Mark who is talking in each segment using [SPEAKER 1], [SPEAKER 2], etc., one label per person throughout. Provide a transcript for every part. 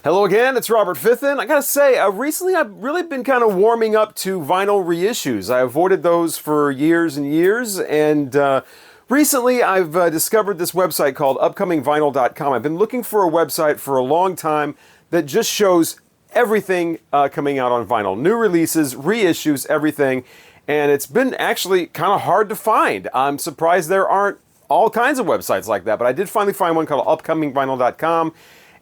[SPEAKER 1] Hello again, it's Robert Fithin. I gotta say, recently I've really been kind of warming up to vinyl reissues. I avoided those for years and years, and recently I've discovered this website called upcomingvinyl.com. I've been looking for a website for a long time that just shows everything coming out on vinyl. New releases, reissues, everything, and it's been actually kind of hard to find. I'm surprised there aren't all kinds of websites like that, but I did finally find one called upcomingvinyl.com.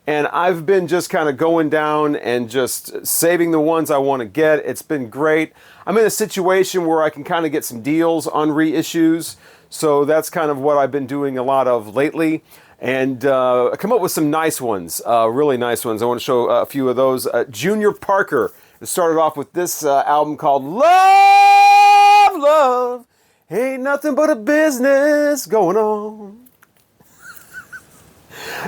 [SPEAKER 1] And I've been just kind of going down and just saving the ones I want to get. It's been great. I'm in a situation where I can kind of get some deals on reissues. So that's kind of what I've been doing a lot of lately. And I come up with some nice ones, really nice ones. I want to show a few of those. Junior Parker started off with this album called Love, Love, Ain't Nothing But a Business Going On.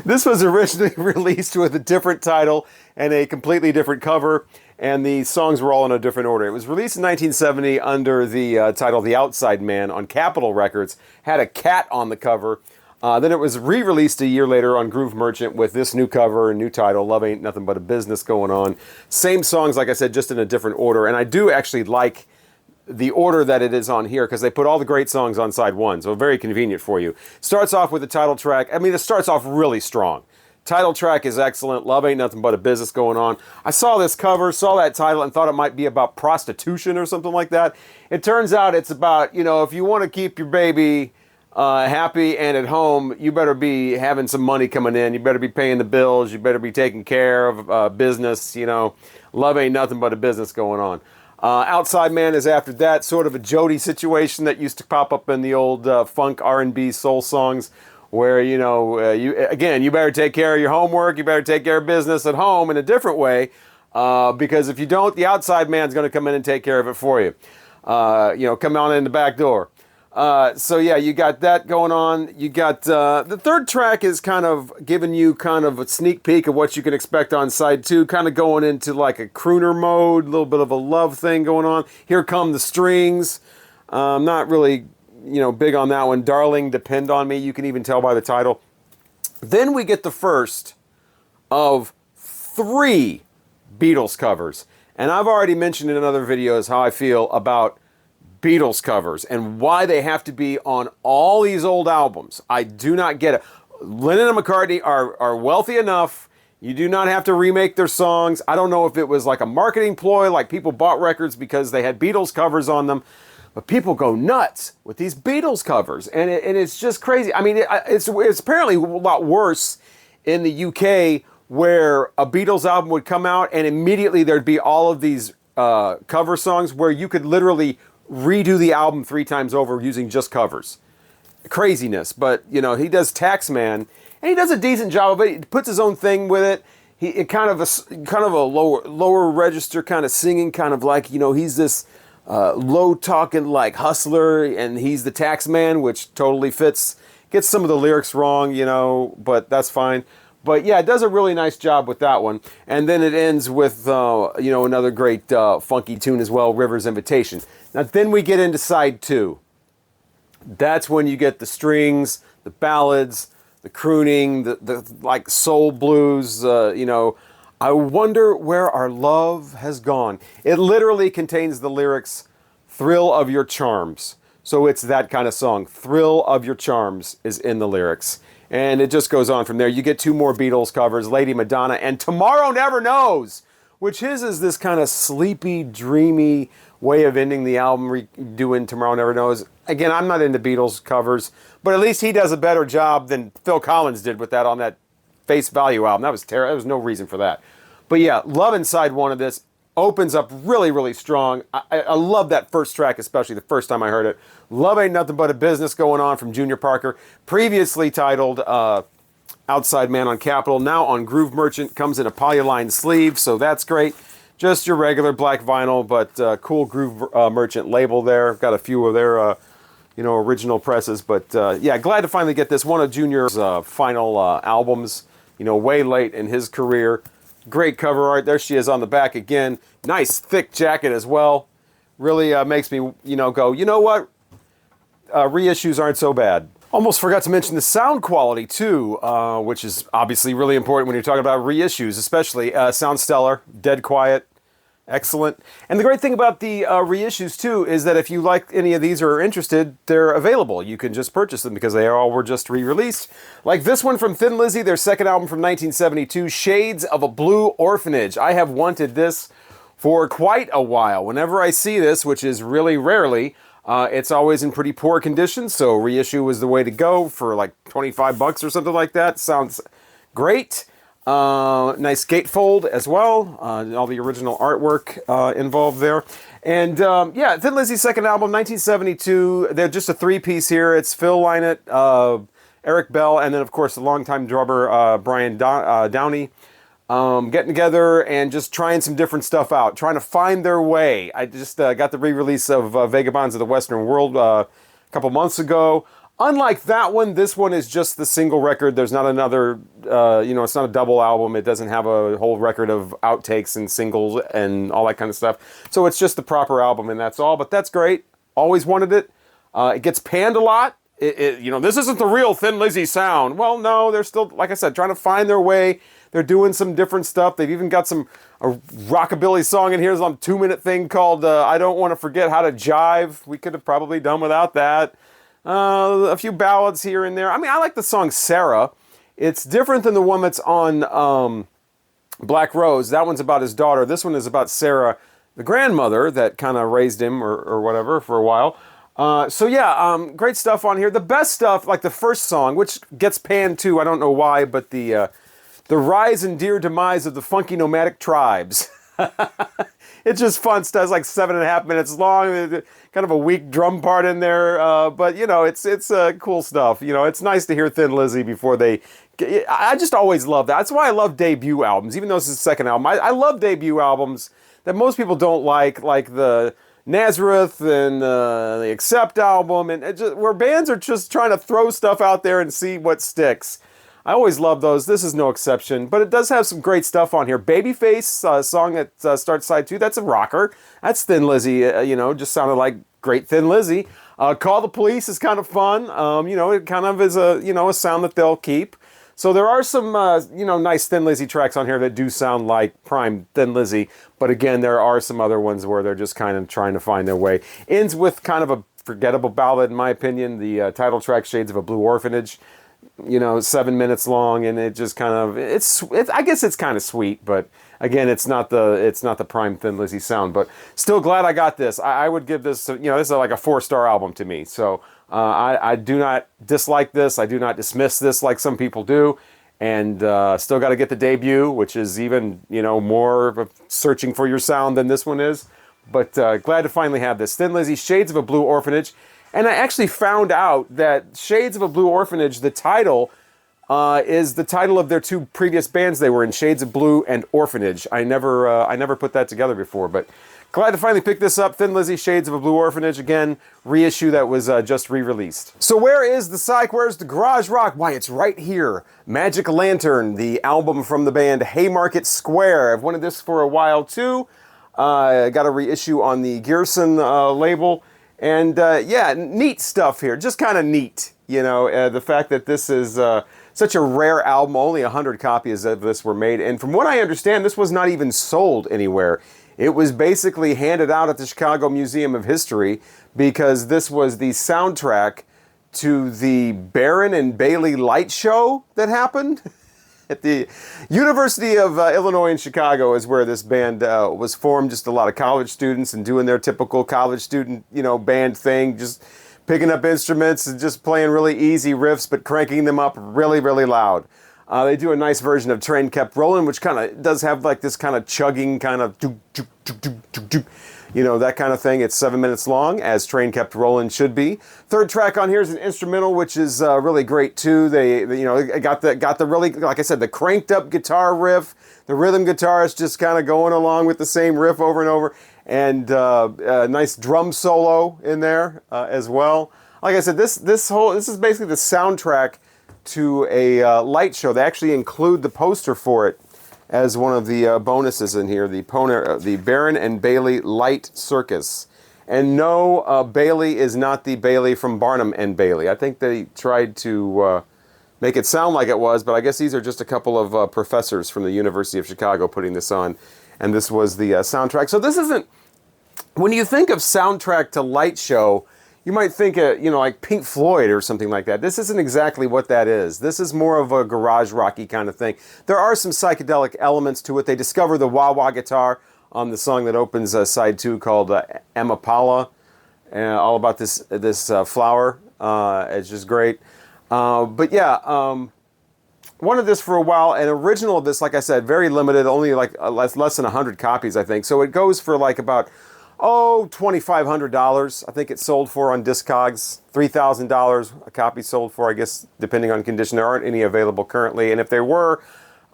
[SPEAKER 1] This was originally released with a different title and a completely different cover, and the songs were all in a different order. It was released in 1970 under the title The Outside Man on Capitol Records, had a cat on the cover. Then it was re-released a year later on Groove Merchant with this new cover and new title, Love Ain't Nothing But a Business Going On. Same songs, like I said, just in a different order, and I do actually like the order that it is on here because they put all the great songs on side one, so very convenient for you. Starts off with the title track. I mean, it starts off really strong. Title track is excellent. Love Ain't Nothing But a Business Going On. I saw this cover, saw that title, and thought it might be about prostitution or something like that. It turns out it's about, you know, if you want to keep your baby happy and at home, you better be having some money coming in. You better be paying the bills. You better be taking care of business, you know. Love ain't nothing but a business going on. Outside Man is after that, sort of a Jody situation that used to pop up in the old funk, R&B, soul songs where, you know, you better take care of your homework, you better take care of business at home in a different way because if you don't, the outside man's going to come in and take care of it for you. You know, come on in the back door. So yeah, you got that going on. You got the third track is kind of giving you kind of a sneak peek of what you can expect on side two, kind of going into like a crooner mode, a little bit of a love thing going on. Here Come the Strings. Not really, you know, big on that one. Darling, Depend on Me. You can even tell by the title. Then we get the first of 3 Beatles covers. And I've already mentioned in other videos how I feel about Beatles covers and why they have to be on all these old albums. I do not get it. Lennon and McCartney are wealthy enough. You do not have to remake their songs. I don't know if it was like a marketing ploy, like people bought records because they had Beatles covers on them. But people go nuts with these Beatles covers. And it's just crazy. I mean, it's apparently a lot worse in the UK where a Beatles album would come out and immediately there'd be all of these cover songs where you could literally redo the album 3 times over using just covers. Craziness, but you know, he does Taxman and he does a decent job of it. He puts his own thing with it. It kind of a lower register kind of singing, kind of like, you know, he's this low talking like hustler and he's the Taxman, which totally fits. Gets some of the lyrics wrong, you know, but that's fine. But yeah, it does a really nice job with that one. And then it ends with, you know, another great funky tune as well, River's Invitation. Now then we get into side 2. That's when you get the strings, the ballads, the crooning, the like soul blues, you know. I wonder where our love has gone. It literally contains the lyrics, Thrill of Your Charms. So it's that kind of song. Thrill of Your Charms is in the lyrics. And it just goes on from there. You get 2 more Beatles covers, Lady Madonna and Tomorrow Never Knows, which his is this kind of sleepy, dreamy way of ending the album, doing Tomorrow Never Knows. Again, I'm not into Beatles covers, but at least he does a better job than Phil Collins did with that on that Face Value album. That was terrible. There was no reason for that. But yeah, Love Inside One of this opens up really, really strong. I love that first track, especially the first time I heard it. Love Ain't Nothing But a Business Going On from Junior Parker, previously titled Outside Man on Capitol, now on Groove Merchant, comes in a polyline sleeve, so that's great. Just your regular black vinyl, but cool Groove Merchant label there. Got a few of their, you know, original presses, but yeah, glad to finally get this. One of Junior's final albums, you know, way late in his career. Great cover art. There she is on the back again. Nice thick jacket as well. Really makes me, you know, go, you know what? Reissues aren't so bad. Almost forgot to mention the sound quality too, which is obviously really important when you're talking about reissues, especially. Sound stellar, dead quiet, excellent. And the great thing about the reissues too is that if you like any of these or are interested, they're available. You can just purchase them because they all were just re-released. Like this one from Thin Lizzy, their second album from 1972, Shades of a Blue Orphanage. I have wanted this for quite a while. Whenever I see this, which is really rarely, it's always in pretty poor condition, so reissue was the way to go for like 25 bucks or something like that. Sounds great. Nice gatefold as well. All the original artwork involved there. And yeah, Thin Lizzy's second album, 1972. They're just a three-piece here. It's Phil Lynott, Eric Bell, and then of course the longtime drummer Brian Downey. Getting together and just trying some different stuff out, trying to find their way. I just got the re-release of Vagabonds of the Western World a couple months ago. Unlike that one, this one is just the single record. There's not another, it's not a double album. It doesn't have a whole record of outtakes and singles and all that kind of stuff. So it's just the proper album and that's all, but that's great. Always wanted it. It gets panned a lot. This isn't the real Thin Lizzy sound. Well, no, they're still, like I said, trying to find their way. They're doing some different stuff. They've even got a rockabilly song in here. There's a 2-minute thing called I Don't Want to Forget How to Jive. We could have probably done without that. A few ballads here and there. I mean, I like the song Sarah. It's different than the one that's on Black Rose. That one's about his daughter. This one is about Sarah, the grandmother that kind of raised him or whatever for a while. Great stuff on here. The best stuff, like the first song, which gets panned too. I don't know why, but the rise and dear demise of the funky nomadic tribes. It's just fun stuff. It's like 7.5 minutes long. Kind of a weak drum part in there, but it's cool stuff. It's nice to hear Thin Lizzy before they. I just always love that. That's why I love debut albums, even though this is the second album. I love debut albums that most people don't like the Nazareth and the Accept album, and where bands are just trying to throw stuff out there and see what sticks. I always love those. This is no exception, but it does have some great stuff on here. Babyface, song that starts side 2, that's a rocker. That's Thin Lizzy, just sounded like great Thin Lizzy. Call the Police is kind of fun. It kind of is a sound that they'll keep. So there are some, nice Thin Lizzy tracks on here that do sound like prime Thin Lizzy, but again, there are some other ones where they're just kind of trying to find their way. Ends with kind of a forgettable ballad, in my opinion, the title track, Shades of a Blue Orphanage. 7 minutes long, and it just kind of I guess it's kind of sweet, but again, it's not the prime Thin Lizzy sound. But still glad I got this. I would give this, this is like a 4-star album to me. So I do not dislike this. I do not dismiss this like some people do, and still got to get the debut, which is even more of searching for your sound than this one is. But glad to finally have this Thin Lizzy, Shades of a Blue Orphanage. And I actually found out that Shades of a Blue Orphanage, the title, is the title of their 2 previous bands they were in, Shades of Blue and Orphanage. I never put that together before, but glad to finally pick this up. Thin Lizzy, Shades of a Blue Orphanage, again, reissue that was just re-released. So where is the psych? Where's the garage rock? Why, it's right here. Magic Lantern, the album from the band Haymarket Square. I've wanted this for a while too. Got a reissue on the Gearson label. And neat stuff here. Just kind of neat, the fact that this is such a rare album. Only 100 copies of this were made. And from what I understand, this was not even sold anywhere. It was basically handed out at the Chicago Museum of History because this was the soundtrack to the Barron and Bailey light show that happened. At the University of Illinois in Chicago is where this band was formed. Just a lot of college students and doing their typical college student, band thing. Just picking up instruments and just playing really easy riffs, but cranking them up really, really loud. They do a nice version of Train Kept Rolling, which kind of does have like this kind of chugging kind of that kind of thing. It's 7 minutes long, as Train Kept Rolling should be. Third track on here is an instrumental, which is really great too. They got the really, like I said, the cranked up guitar riff. The rhythm guitar is just kind of going along with the same riff over and over, and a nice drum solo in there as well. Like I said, this is basically the soundtrack to a light show. They actually include the poster for it as one of the bonuses in here, the Barron and Bailey Light Circus. And no, Bailey is not the Bailey from Barnum and Bailey. I think they tried to make it sound like it was, but I guess these are just a couple of professors from the University of Chicago putting this on. And this was the soundtrack. So this isn't, when you think of soundtrack to light show, you might think, like Pink Floyd or something like that. This isn't exactly what that is. This is more of a garage rocky kind of thing. There are some psychedelic elements to it. They discover the wah-wah guitar on the song that opens side 2 called Amapala, all about this flower. It's just great. But yeah, wanted this for a while. An original of this, like I said, very limited, only like less than 100 copies, I think. So it goes for like about, $2,500. I think it sold for on Discogs. $3,000 a copy sold for, I guess, depending on condition. There aren't any available currently. And if there were,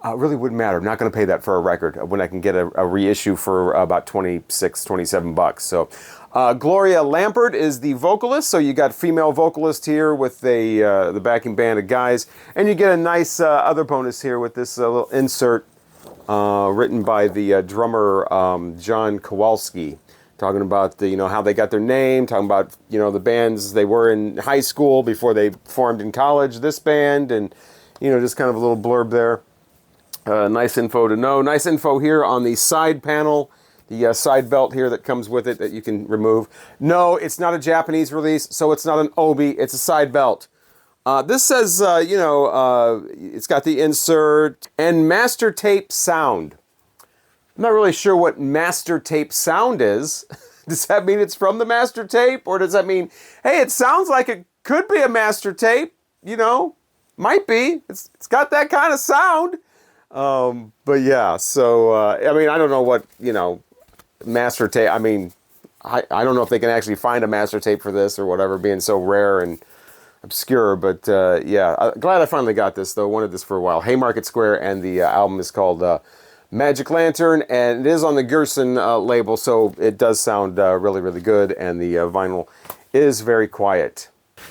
[SPEAKER 1] really wouldn't matter. I'm not going to pay that for a record when I can get a reissue for about $26, $27. So Gloria Lampert is the vocalist. So you got female vocalist here with the backing band of guys. And you get a nice other bonus here with this little insert written by the drummer John Kowalski. Talking about how they got their name, talking about, the bands they were in high school before they formed in college, this band, and, just kind of a little blurb there. Nice info to know. Nice info here on the side panel, the side belt here that comes with it that you can remove. No, it's not a Japanese release, so it's not an obi, it's a side belt. This says, it's got the insert and master tape sound. I'm not really sure what master tape sound is. Does that mean it's from the master tape? Or does that mean, hey, it sounds like it could be a master tape, might be. It's got that kind of sound. But yeah, so, I don't know what, master tape, I don't know if they can actually find a master tape for this or whatever, being so rare and obscure. But yeah, glad I finally got this, though. Wanted this for a while. Haymarket Square, and the album is called Magic Lantern, and it is on the Gerson label, so it does sound really, really good, and the vinyl is very quiet.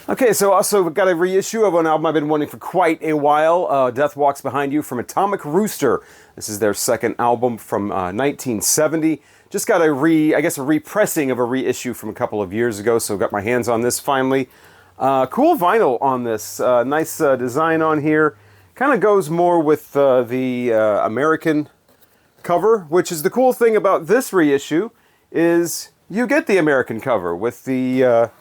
[SPEAKER 1] Okay, so also we've got a reissue of an album I've been wanting for quite a while, Death Walks Behind You from Atomic Rooster. This is their second album from 1970. Just got a repressing of a reissue from a couple of years ago, so got my hands on this finally. Cool vinyl on this, nice design on here. Kind of goes more with the American cover, which is the cool thing about this reissue, is you get the American cover with the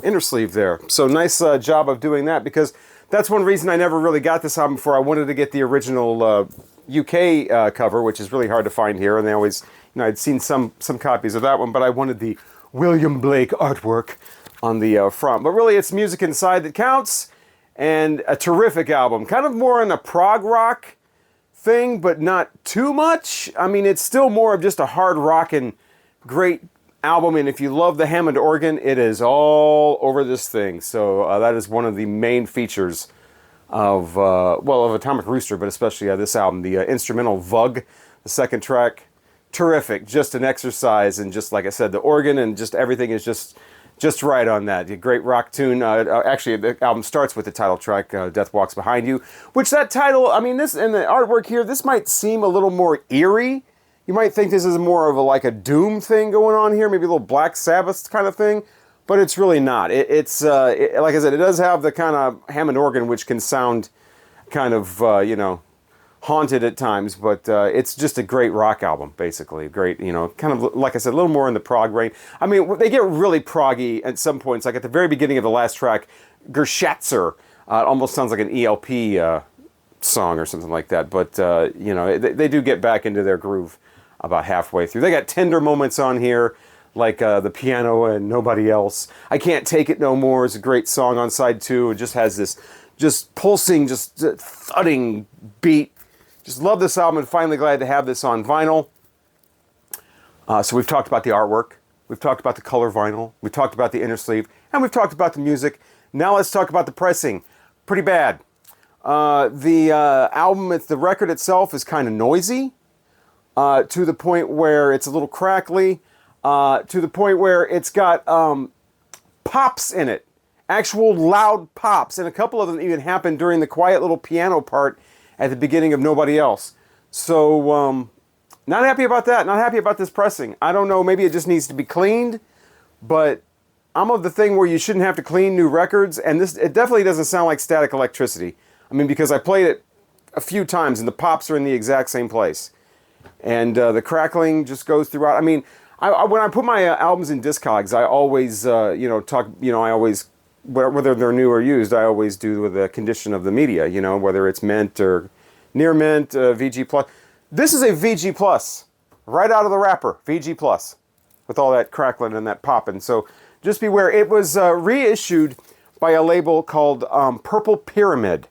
[SPEAKER 1] inner sleeve there. So nice job of doing that, because that's one reason I never really got this album before. I wanted to get the original UK cover, which is really hard to find here, and they always, I'd seen some copies of that one, but I wanted the William Blake artwork on the front. But really, it's music inside that counts, and a terrific album. Kind of more in a prog rock thing, but not too much. It's still more of just a hard rockin' great album, and if you love the Hammond organ, it is all over this thing. So that is one of the main features of Atomic Rooster, but especially this album. The instrumental Vug, the second track, terrific. Just an exercise, and just like I said, the organ and just everything is just right on that. A great rock tune. Actually, the album starts with the title track, Death Walks Behind You, which that title, this and the artwork here, this might seem a little more eerie. You might think this is more of a Doom thing going on here, maybe a little Black Sabbath kind of thing, but it's really not. It's like I said, it does have the kind of Hammond organ, which can sound kind of, haunted at times, but it's just a great rock album, basically. Great, kind of, like I said, a little more in the prog range. They get really proggy at some points, like at the very beginning of the last track, Gerschatzer. It almost sounds like an ELP song or something like that, but, they do get back into their groove about halfway through. They got tender moments on here, like the piano and Nobody Else. I Can't Take It No More is a great song on side 2. It just has this just pulsing, just thudding beat. Just love this album, and finally glad to have this on vinyl. So we've talked about the artwork, we've talked about the color vinyl, we've talked about the inner sleeve, and we've talked about the music. Now let's talk about the pressing. Pretty bad. The album, the record itself is kind of noisy, to the point where it's a little crackly, to the point where it's got pops in it. Actual loud pops, and a couple of them even happen during the quiet little piano part at the beginning of Nobody Else. So, Not happy about that. Not happy about this pressing. I don't know, maybe it just needs to be cleaned, but I'm of the thing where you shouldn't have to clean new records, and it definitely doesn't sound like static electricity. I mean, because I played it a few times, and the pops are in the exact same place. And the crackling just goes throughout. I mean, when I put my albums in Discogs, I always, I always, whether they're new or used, I always do with the condition of the media, whether it's mint or near mint, VG plus. This is a VG plus, right out of the wrapper, VG plus, with all that crackling and that popping. So just beware. It was reissued by a label called Purple Pyramid.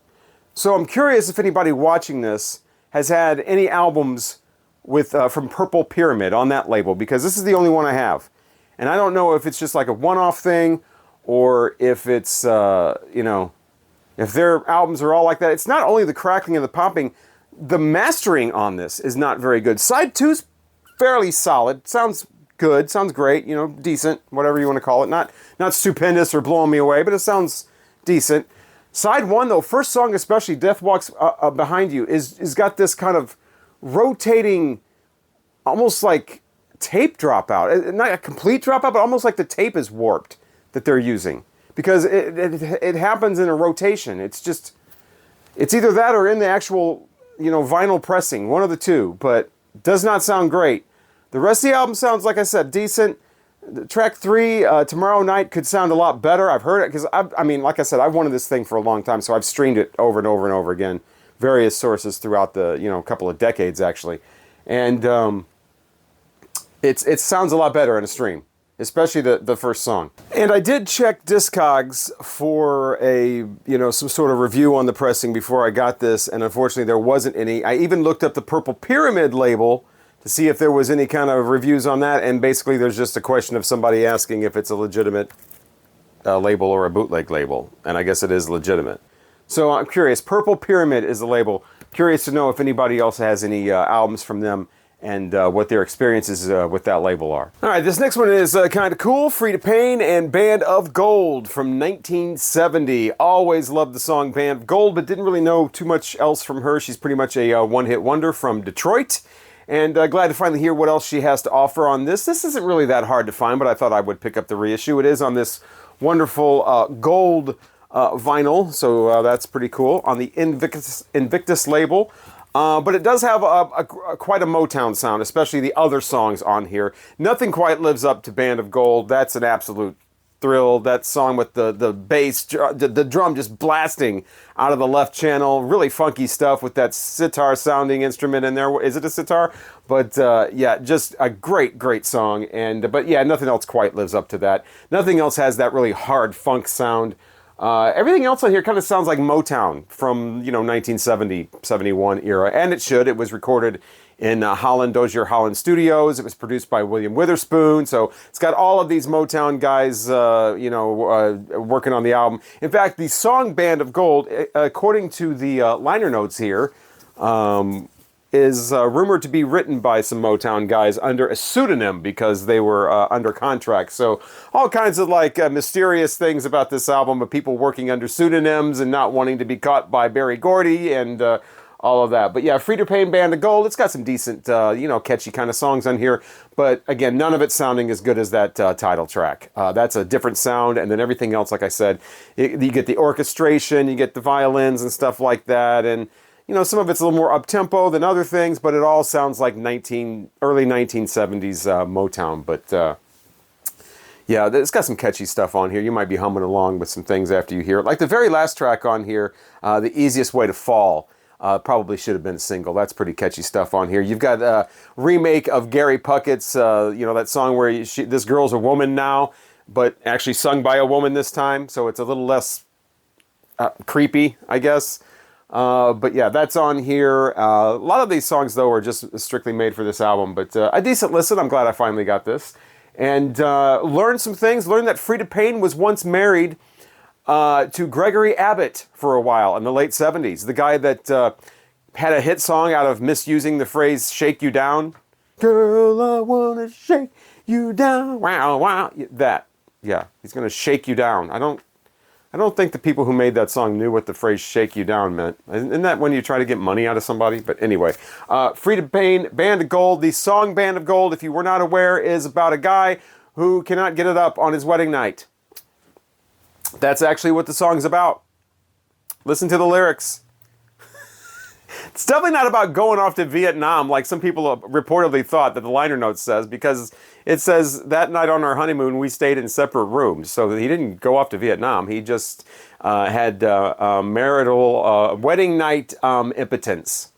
[SPEAKER 1] So I'm curious if anybody watching this has had any albums with from Purple Pyramid on that label, because this is the only one I have. And I don't know if it's just like a one-off thing, or if it's, if their albums are all like that. It's not only the crackling and the popping, the mastering on this is not very good. Side 2's fairly solid. Sounds good, sounds great, decent, whatever you want to call it. Not stupendous or blowing me away, but it sounds decent. Side 1, though, first song especially, Death Walks Behind You, is got this kind of rotating, almost like tape dropout. Not a complete dropout, but almost like the tape is warped that they're using. Because it happens in a rotation. It's either that or in the actual, vinyl pressing, one of the two, but does not sound great. The rest of the album sounds, like I said, decent. Track 3, Tomorrow Night, could sound a lot better. I've heard it, because, like I said, I've wanted this thing for a long time, so I've streamed it over and over and over again. Various sources throughout the, couple of decades, actually. And it sounds a lot better in a stream, especially the first song. And I did check Discogs for a, some sort of review on the pressing before I got this, and unfortunately there wasn't any. I even looked up the Purple Pyramid label to see if there was any kind of reviews on that, and basically there's just a question of somebody asking if it's a legitimate label or a bootleg label, and I guess it is legitimate. So I'm curious. Purple Pyramid is the label. Curious to know if anybody else has any albums from them and what their experiences with that label are. All right, this next one is kind of cool. Free to Pain and Band of Gold from 1970. Always loved the song Band of Gold, but didn't really know too much else from her. She's pretty much a one-hit wonder from Detroit. And glad to finally hear what else she has to offer on this. This isn't really that hard to find, but I thought I would pick up the reissue. It is on this wonderful gold vinyl, so that's pretty cool, on the Invictus label. But it does have quite a Motown sound, especially the other songs on here. Nothing quite lives up to Band of Gold. That's an absolute thrill. That song with the bass, the drum just blasting out of the left channel. Really funky stuff with that sitar sounding instrument in there. Is it a sitar? But yeah, just a great song. But yeah, nothing else quite lives up to that. Nothing else has that really hard funk sound. Everything else on here kind of sounds like Motown from, 1970, 71 era. And it should. It was recorded in Holland, Dozier Holland Studios. It was produced by William Witherspoon. So it's got all of these Motown guys, working on the album. In fact, the song Band of Gold, according to the liner notes here, is rumored to be written by some Motown guys under a pseudonym because they were under contract. So all kinds of mysterious things about this album of people working under pseudonyms and not wanting to be caught by Berry Gordy and all of that. But yeah, Free to Pain, Band of Gold, it's got some decent, catchy kind of songs on here. But again, none of it sounding as good as that title track. That's a different sound. And then everything else, like I said, you get the orchestration, you get the violins and stuff like that. And some of it's a little more up-tempo than other things, but it all sounds like early 1970s Motown. But yeah, it's got some catchy stuff on here. You might be humming along with some things after you hear it. Like the very last track on here, The Easiest Way to Fall, probably should have been a single. That's pretty catchy stuff on here. You've got a remake of Gary Puckett's, that song where this girl's a woman now, but actually sung by a woman this time, so it's a little less creepy, I guess. But yeah, that's on here. A lot of these songs, though, are just strictly made for this album. But a decent listen. I'm glad I finally got this. And learned some things. Learned that Free to Pain was once married to Gregory Abbott for a while in the late 70s. The guy that had a hit song out of misusing the phrase "shake you down." Girl, I wanna shake you down. Wow, wow. That. Yeah, he's going to shake you down. I don't I don't think the people who made that song knew what the phrase "shake you down" meant. Isn't that when you try to get money out of somebody? But anyway, Free to Pain, Band of Gold. The song "Band of Gold," if you were not aware, is about a guy who cannot get it up on his wedding night. That's actually what the song's about. Listen to the lyrics. It's definitely not about going off to Vietnam like some people reportedly thought that the liner notes says, because it says that night on our honeymoon we stayed in separate rooms. So he didn't go off to Vietnam. He just had marital wedding night impotence.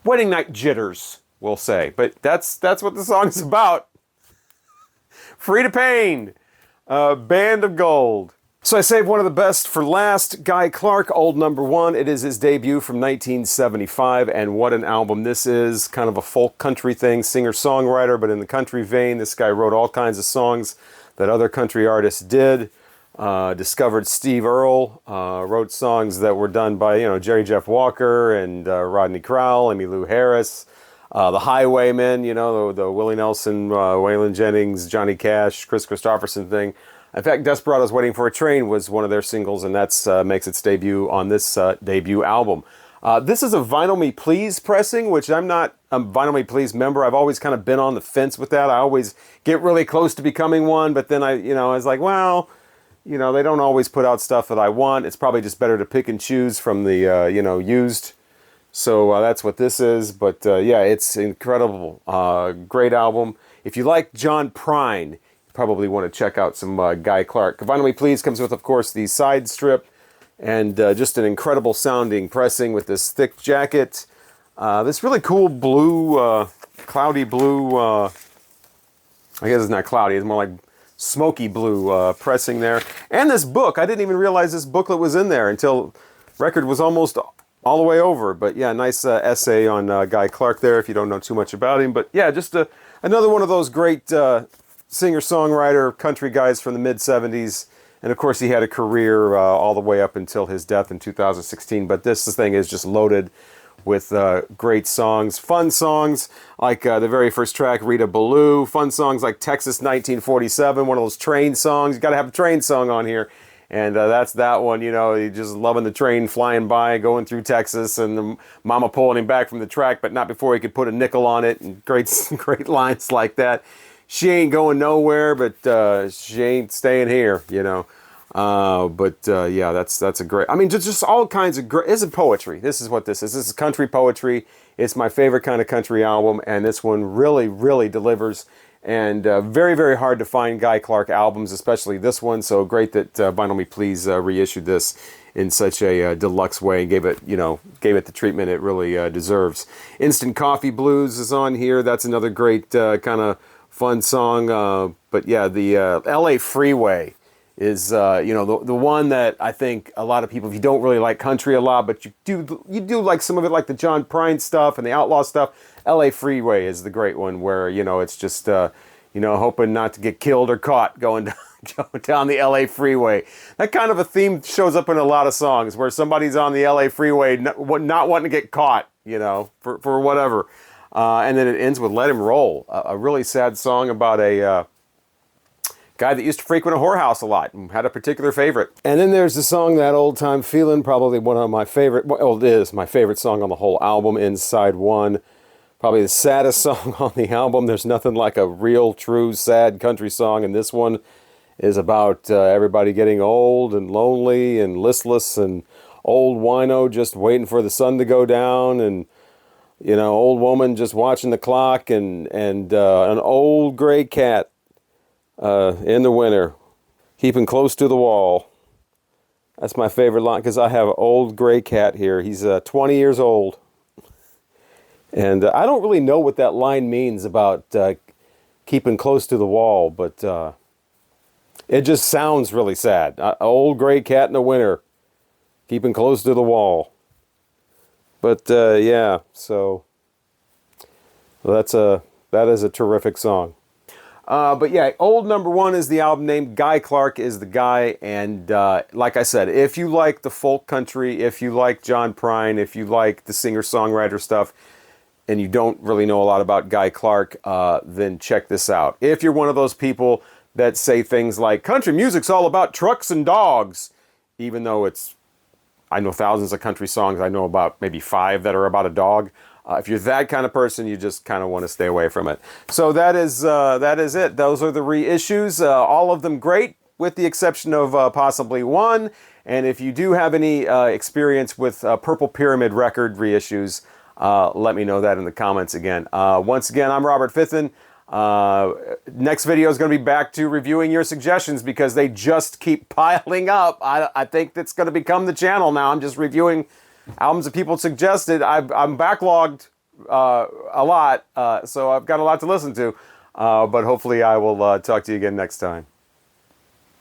[SPEAKER 1] Wedding night jitters, we'll say. But that's what the song's about. Free to Pain, Band of Gold. So I saved one of the best for last. Guy Clark, old number one. It is his debut from 1975, and what an album this is. Kind of a folk country thing, singer-songwriter, but in the country vein. This guy wrote all kinds of songs that other country artists did. Discovered Steve Earle, wrote songs that were done by, Jerry Jeff Walker and Rodney Crowell, Emmylou Harris. The Highwaymen, the Willie Nelson, Waylon Jennings, Johnny Cash, Chris Christopherson thing. In fact, Desperado's Waiting for a Train was one of their singles, and that's makes its debut on this debut album. This is a Vinyl Me Please pressing, which I'm not a Vinyl Me Please member. I've always kind of been on the fence with that. I always get really close to becoming one, but then I was like, well, they don't always put out stuff that I want. It's probably just better to pick and choose from the, used. So that's what this is. But yeah, it's incredible. Great album. If you like John Prine, probably want to check out some Guy Clark. Vinyl Me Please comes with, of course, the side strip and just an incredible sounding pressing with this thick jacket. This really cool blue, cloudy blue, I guess it's not cloudy, it's more like smoky blue pressing there. And this book, I didn't even realize this booklet was in there until record was almost all the way over. But yeah, nice essay on Guy Clark there if you don't know too much about him. But yeah, just another one of those great singer-songwriter country guys from the mid-'70s. And of course he had a career all the way up until his death in 2016. But this thing is just loaded with great songs, fun songs like the very first track, Rita Ballou, fun songs like Texas 1947, one of those train songs. You got to have a train song on here. And that's that one, you just loving the train flying by, going through Texas, and the mama pulling him back from the track, but not before he could put a nickel on it, and great lines like that. She ain't going nowhere, but she ain't staying here, But yeah, that's a great. I mean, just all kinds of great. This is poetry. This is what this is. This is country poetry. It's my favorite kind of country album, and this one really, really delivers. And very, very hard to find Guy Clark albums, especially this one. So great that Vinyl Me Please reissued this in such a deluxe way and gave it the treatment it really deserves. Instant Coffee Blues is on here. That's another great kind of fun song. But yeah, the LA Freeway is the one that I think a lot of people, if you don't really like country a lot, but you do like some of it, like the John Prine stuff and the Outlaw stuff. LA Freeway is the great one where it's just hoping not to get killed or caught going down the LA Freeway. That kind of a theme shows up in a lot of songs where somebody's on the LA Freeway not wanting to get caught, for whatever. And then it ends with Let Him Roll, a really sad song about a guy that used to frequent a whorehouse a lot and had a particular favorite. And then there's the song That Old Time Feelin', probably one of my favorite, well, it is my favorite song on the whole album, Inside One. Probably the saddest song on the album. There's nothing like a real, true, sad country song, and this one is about everybody getting old and lonely and listless, and old wino just waiting for the sun to go down, and old woman just watching the clock, and an old gray cat in the winter, keeping close to the wall. That's my favorite line, because I have an old gray cat here. He's 20 years old. And I don't really know what that line means about keeping close to the wall, but it just sounds really sad. Old gray cat in the winter, keeping close to the wall. But yeah, so that is a terrific song. But yeah, old number one is the album name. Guy Clark is the guy. And like I said, if you like the folk country, if you like John Prine, if you like the singer-songwriter stuff, and you don't really know a lot about Guy Clark, then check this out. If you're one of those people that say things like, country music's all about trucks and dogs, even though I know thousands of country songs. I know about maybe 5 that are about a dog. If you're that kind of person, you just kind of want to stay away from it. So that is it. Those are the reissues. All of them great, with the exception of possibly one. And if you do have any experience with Purple Pyramid record reissues, let me know that in the comments again. Once again, I'm Robert Fithen. Next video is going to be back to reviewing your suggestions because they just keep piling up. I think that's going to become the channel now. I'm just reviewing albums that people suggested. I'm backlogged a lot, so I've got a lot to listen to. But hopefully I will talk to you again next time.